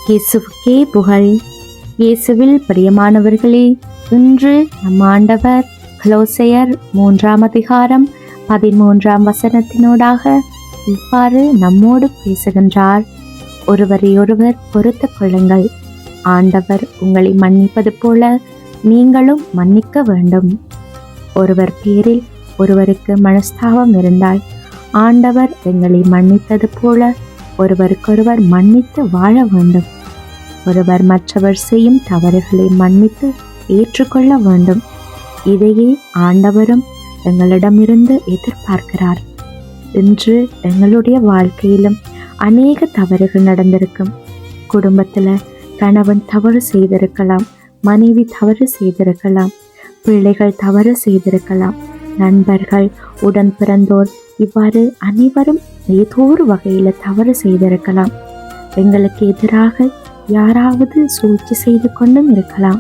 இயேசுவுக்கே புகழ். இயேசுவில் பிரியமானவர்களே, இன்று நம் ஆண்டவர் கொலோசையர் 3 இவ்வாறு நம்மோடு பேசுகின்றார். ஒருவரையொருவர் பொறுத்துக் கொள்ளுங்கள். ஆண்டவர் உங்களை மன்னிப்பது போல நீங்களும் மன்னிக்க வேண்டும். ஒருவர் பேரில் ஒருவருக்கு மனஸ்தாபம் இருந்தால் ஆண்டவர் எங்களை மன்னித்தது போல ஒருவருக்கொருவர் மன்னித்து வாழ வேண்டும். ஒருவர் மற்றவர் செய்யும் தவறுகளை மன்னித்து ஏற்றுக்கொள்ள வேண்டும். இதையே ஆண்டவரும் எங்களிடமிருந்து எதிர்பார்க்கிறார். இன்று எங்களுடைய வாழ்க்கையிலும் அநேக தவறுகள் நடந்திருக்கும். குடும்பத்தில் கணவன் தவறு செய்திருக்கலாம், மனைவி தவறு செய்திருக்கலாம், பிள்ளைகள் தவறு செய்திருக்கலாம், நண்பர்கள், உடன் பிறந்தோர், இவ்வாறு அனைவரும் ஏதோ ஒரு வகையில் தவறு செய்திருக்கலாம். எங்களுக்கு எதிராக யாராவது சூழ்ச்சி செய்து கொண்டும் இருக்கலாம்.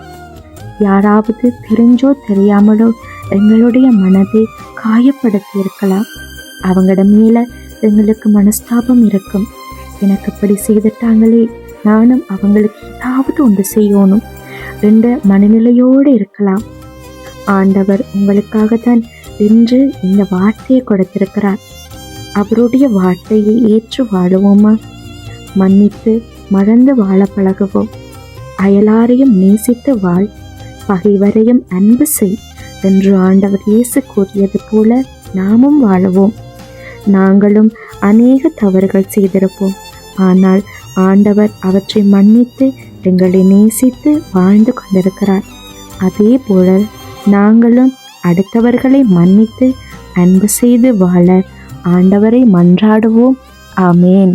யாராவது தெரிஞ்சோ தெரியாமலோ எங்களுடைய மனதை காயப்படுத்தி இருக்கலாம். அவங்களோட மேல எங்களுக்கு மனஸ்தாபம் இருக்கும். எனக்கு இப்படி செய்துட்டாங்களே, நானும் அவங்களுக்கு ஏதாவது ஒன்று செய்யணும் என்ற மனநிலையோடு இருக்கலாம். ஆண்டவர் உங்களுக்காகத்தான் இன்று இந்த வார்த்தையை கொடுத்திருக்கிறார். அவருடைய வார்த்தையை ஏற்று வாழுவோமா? மன்னித்து மறந்து வாழ பழகுவோம். அயலாரையும் நேசித்து வாழ், பகைவரையும் அன்பு செய் என்று ஆண்டவர் இயேசு கூறியது போல நாமும் வாழுவோம். நாங்களும் அநேக தவறுகள் செய்திருப்போம். ஆனால் ஆண்டவர் அவற்றை மன்னித்து எங்களை நேசித்து வாழ்ந்து கொண்டிருக்கிறார். அதே போல நாங்களும் அடுத்தவர்களை மன்னித்து அன்பு செய்து வாழ ஆண்டவரை மன்றாடுவோம். ஆமேன்.